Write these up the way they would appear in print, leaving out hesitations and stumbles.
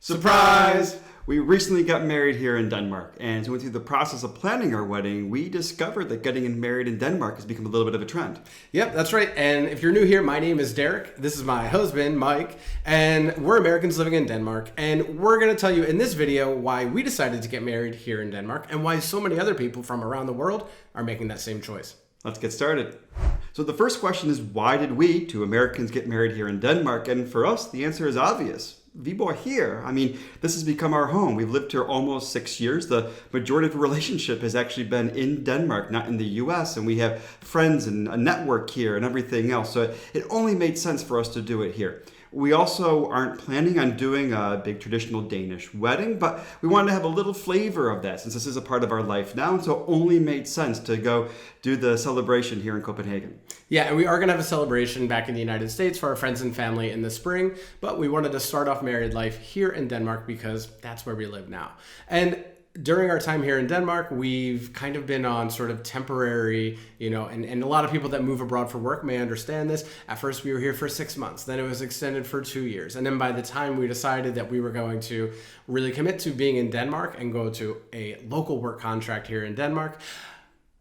Surprise! We recently got married here in Denmark, and as we went through the process of planning our wedding, we discovered that getting married in Denmark has become a little bit of a trend. Yep, that's right. And if you're new here, my name is Derek. This is my husband, Mike, and we're Americans living in Denmark. And we're going to tell you in this video why we decided to get married here in Denmark and why so many other people from around the world are making that same choice. Let's get started. So the first question is, why did we, two Americans, get married here in Denmark? And for us, the answer is obvious. We bought here. I mean, this has become our home. We've lived here almost 6 years. The majority of the relationship has actually been in Denmark, not in the US. And we have friends and a network here and everything else. So it only made sense for us to do it here. We also aren't planning on doing a big traditional Danish wedding, but we wanted to have a little flavor of that since this is a part of our life now. And so it only made sense to go do the celebration here in Copenhagen. Yeah, and we are going to have a celebration back in the United States for our friends and family in the spring, but we wanted to start off married life here in Denmark because that's where we live now. And during our time here in Denmark, we've kind of been on sort of temporary, and a lot of people that move abroad for work may understand this. At first, we were here for 6 months. Then it was extended for 2 years. And then by the time we decided that we were going to really commit to being in Denmark and go to a local work contract here in Denmark,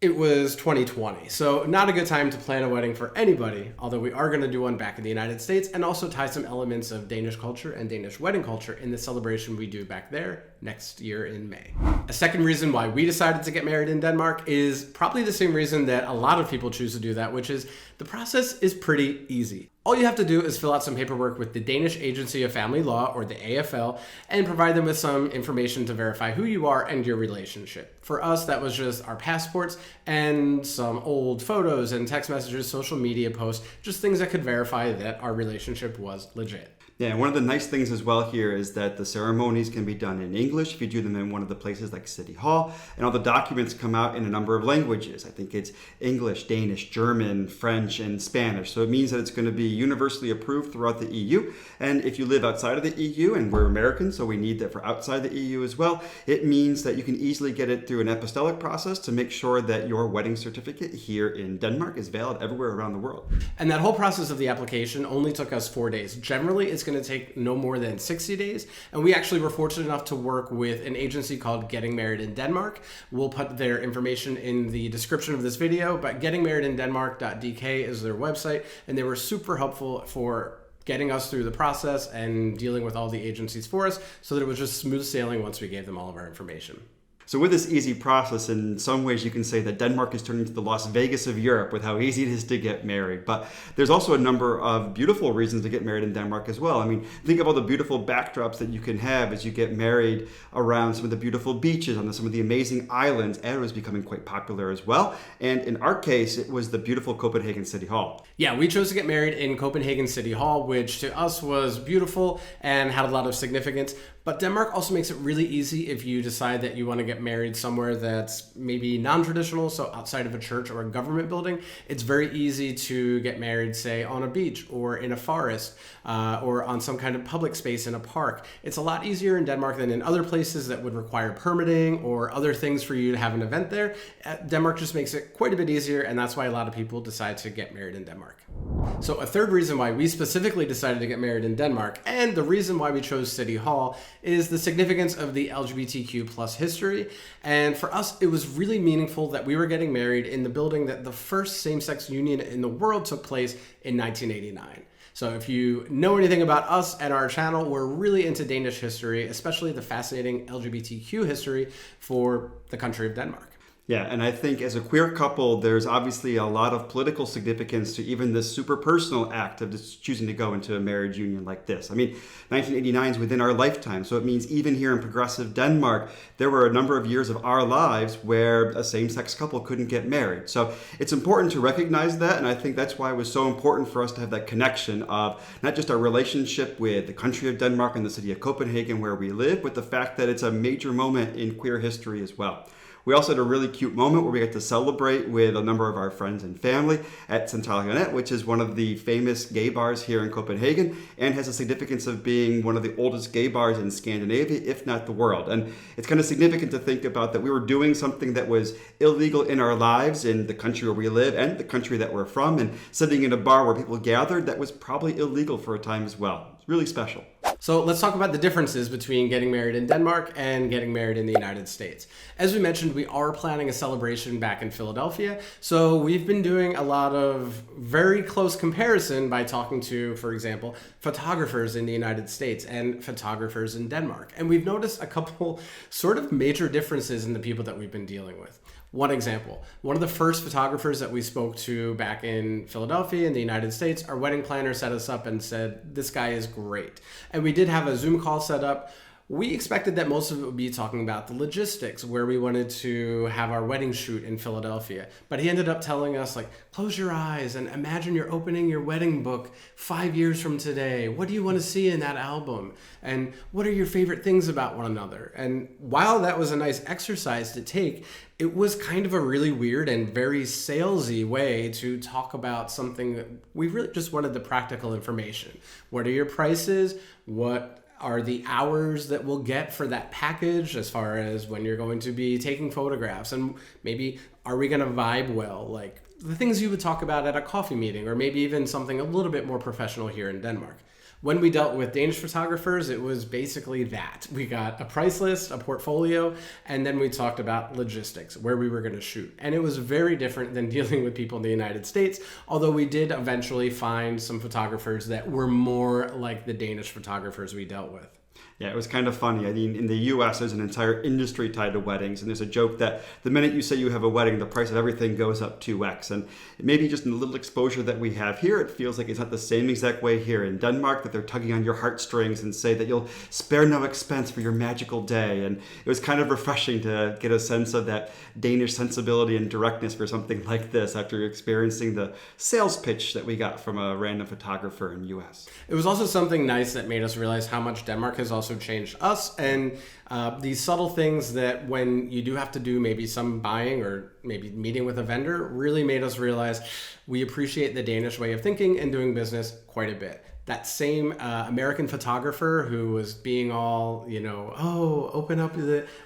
it was 2020, so not a good time to plan a wedding for anybody, although we are going to do one back in the United States and also tie some elements of Danish culture and Danish wedding culture in the celebration we do back there next year in May. A second reason why we decided to get married in Denmark is probably the same reason that a lot of people choose to do that, which is the process is pretty easy. All you have to do is fill out some paperwork with the Danish Agency of Family Law, or the AFL, and provide them with some information to verify who you are and your relationship. For us, that was just our passports and some old photos and text messages, social media posts, just things that could verify that our relationship was legit. Yeah, and one of the nice things as well here is that the ceremonies can be done in English if you do them in one of the places like City Hall, and all the documents come out in a number of languages. I think it's English, Danish, German, French, and Spanish. So it means that it's going to be universally approved throughout the EU. And if you live outside of the EU, and we're Americans, so we need that for outside the EU as well, it means that you can easily get it through an apostolic process to make sure that your wedding certificate here in Denmark is valid everywhere around the world. And that whole process of the application only took us 4 days. Generally, it's going to take no more than 60 days. And we actually were fortunate enough to work with an agency called Getting Married in Denmark. We'll put their information in the description of this video, but gettingmarriedindenmark.dk is their website. And they were super helpful for getting us through the process and dealing with all the agencies for us so that it was just smooth sailing once we gave them all of our information. So with this easy process, in some ways you can say that Denmark is turning into the Las Vegas of Europe with how easy it is to get married. But there's also a number of beautiful reasons to get married in Denmark as well. I mean, think of all the beautiful backdrops that you can have as you get married around some of the beautiful beaches, on some of the amazing islands. Air is becoming quite popular as well. And in our case, it was the beautiful Copenhagen City Hall. Yeah, we chose to get married in Copenhagen City Hall, which to us was beautiful and had a lot of significance. But Denmark also makes it really easy if you decide that you want to get married somewhere that's maybe non-traditional, so outside of a church or a government building. It's very easy to get married, say, on a beach or in a forest or on some kind of public space in a park. It's a lot easier in Denmark than in other places that would require permitting or other things for you to have an event there. Denmark just makes it quite a bit easier, and that's why a lot of people decide to get married in Denmark. So a third reason why we specifically decided to get married in Denmark, and the reason why we chose City Hall, is the significance of the LGBTQ plus history. And for us, it was really meaningful that we were getting married in the building that the first same-sex union in the world took place in 1989. So if you know anything about us and our channel, we're really into Danish history, especially the fascinating LGBTQ history for the country of Denmark. Yeah, and I think as a queer couple, there's obviously a lot of political significance to even this super personal act of just choosing to go into a marriage union like this. I mean, 1989 is within our lifetime, so it means even here in progressive Denmark, there were a number of years of our lives where a same-sex couple couldn't get married. So it's important to recognize that, and I think that's why it was so important for us to have that connection of not just our relationship with the country of Denmark and the city of Copenhagen where we live, but the fact that it's a major moment in queer history as well. We also had a really cute moment where we got to celebrate with a number of our friends and family at Centralionet, which is one of the famous gay bars here in Copenhagen and has a significance of being one of the oldest gay bars in Scandinavia, if not the world. And it's kind of significant to think about that we were doing something that was illegal in our lives in the country where we live and the country that we're from, and sitting in a bar where people gathered that was probably illegal for a time as well. It's really special. So let's talk about the differences between getting married in Denmark and getting married in the United States. As we mentioned, we are planning a celebration back in Philadelphia. So we've been doing a lot of very close comparison by talking to, for example, photographers in the United States and photographers in Denmark. And we've noticed a couple sort of major differences in the people that we've been dealing with. One example, one of the first photographers that we spoke to back in Philadelphia in the United States, our wedding planner set us up and said, this guy is great. And we did have a Zoom call set up. We expected that most of it would be talking about the logistics, where we wanted to have our wedding shoot in Philadelphia. But he ended up telling us, like, close your eyes and imagine you're opening your wedding book 5 years from today. What do you want to see in that album? And what are your favorite things about one another? And while that was a nice exercise to take, it was kind of a really weird and very salesy way to talk about something that we really just wanted the practical information. What are your prices? What are the hours that we'll get for that package as far as when you're going to be taking photographs? And maybe are we going to vibe well? Like the things you would talk about at a coffee meeting, or maybe even something a little bit more professional here in Denmark. When we dealt with Danish photographers, it was basically that. We got a price list, a portfolio, and then we talked about logistics, where we were going to shoot. And it was very different than dealing with people in the United States, although we did eventually find some photographers that were more like the Danish photographers we dealt with. Yeah, it was kind of funny. I mean, in the U.S., there's an entire industry tied to weddings, and there's a joke that the minute you say you have a wedding, the price of everything goes up 2x. And maybe just in the little exposure that we have here, it feels like it's not the same exact way here in Denmark, that they're tugging on your heartstrings and say that you'll spare no expense for your magical day. And it was kind of refreshing to get a sense of that Danish sensibility and directness for something like this after experiencing the sales pitch that we got from a random photographer in the U.S. It was also something nice that made us realize how much Denmark has also changed us, and these subtle things that when you do have to do maybe some buying or maybe meeting with a vendor really made us realize we appreciate the Danish way of thinking and doing business quite a bit. That same American photographer who was being all, oh, open up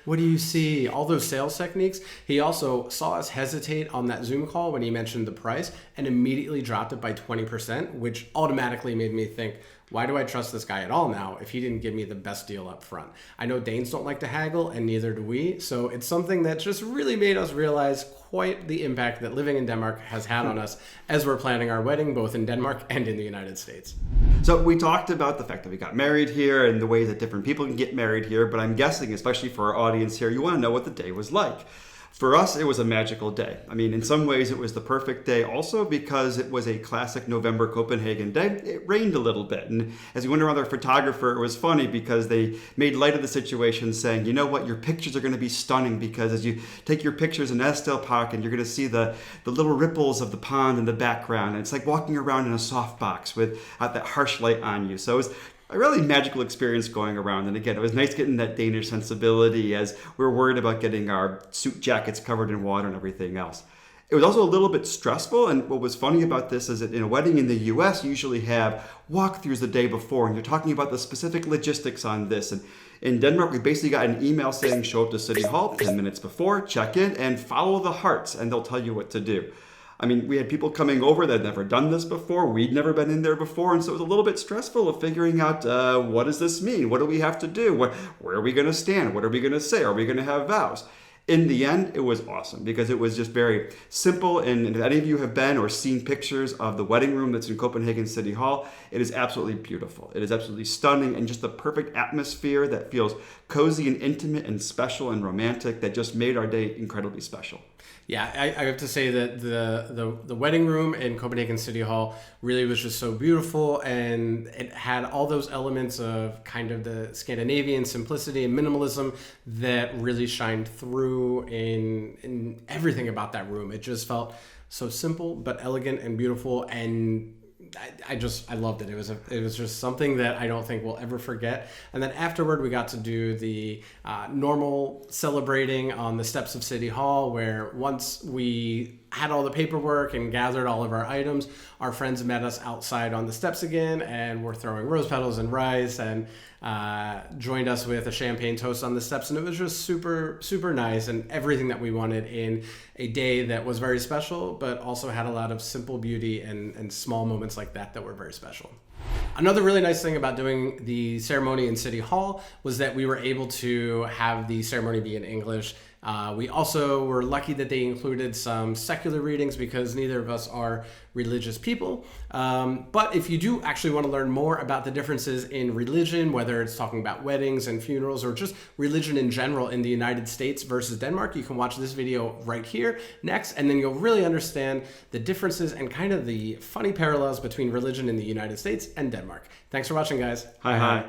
what do you see? All those sales techniques. He also saw us hesitate on that Zoom call when he mentioned the price and immediately dropped it by 20%, which automatically made me think, why do I trust this guy at all now if he didn't give me the best deal up front? I know Danes don't like to haggle, and neither do we. So it's something that just really made us realize quite the impact that living in Denmark has had on us as we're planning our wedding, both in Denmark and in the United States. So we talked about the fact that we got married here and the ways that different people can get married here, but I'm guessing, especially for our audience here, you want to know what the day was like. For us, it was a magical day. I mean, in some ways, it was the perfect day also because it was a classic November Copenhagen day. It rained a little bit. And as we went around our photographer, it was funny because they made light of the situation saying, you know what, your pictures are going to be stunning because as you take your pictures in Estel Park and you're going to see the little ripples of the pond in the background. And it's like walking around in a softbox with that harsh light on you. So it was a really magical experience going around. And again, it was nice getting that Danish sensibility as we were worried about getting our suit jackets covered in water and everything else. It was also a little bit stressful. And what was funny about this is that in a wedding in the US, you usually have walkthroughs the day before, and you're talking about the specific logistics on this. And in Denmark, we basically got an email saying, show up to City Hall 10 minutes before, check in, and follow the hearts, and they'll tell you what to do. I mean, we had people coming over that had never done this before. We'd never been in there before. And so it was a little bit stressful of figuring out, what does this mean? What do we have to do? Where are we going to stand? What are we going to say? Are we going to have vows? In the end, it was awesome because it was just very simple. And if any of you have been or seen pictures of the wedding room that's in Copenhagen City Hall, it is absolutely beautiful. It is absolutely stunning and just the perfect atmosphere that feels cozy and intimate and special and romantic that just made our day incredibly special. Yeah, I have to say that the wedding room in Copenhagen City Hall really was just so beautiful, and it had all those elements of kind of the Scandinavian simplicity and minimalism that really shined through in everything about that room. It just felt so simple but elegant and beautiful, and I loved it. It was just something that I don't think we'll ever forget. And then afterward, we got to do the normal celebrating on the steps of City Hall, where once we had all the paperwork and gathered all of our items, our friends met us outside on the steps again, and were throwing rose petals and rice, and joined us with a champagne toast on the steps. And it was just super, super nice, and everything that we wanted in a day that was very special, but also had a lot of simple beauty and small moments like that were very special. Another really nice thing about doing the ceremony in City Hall was that we were able to have the ceremony be in English. We also were lucky that they included some secular readings because neither of us are religious people. But if you do actually want to learn more about the differences in religion, whether it's talking about weddings and funerals or just religion in general in the United States versus Denmark, you can watch this video right here next, and then you'll really understand the differences and kind of the funny parallels between religion in the United States and Denmark. Thanks for watching, guys. Hi.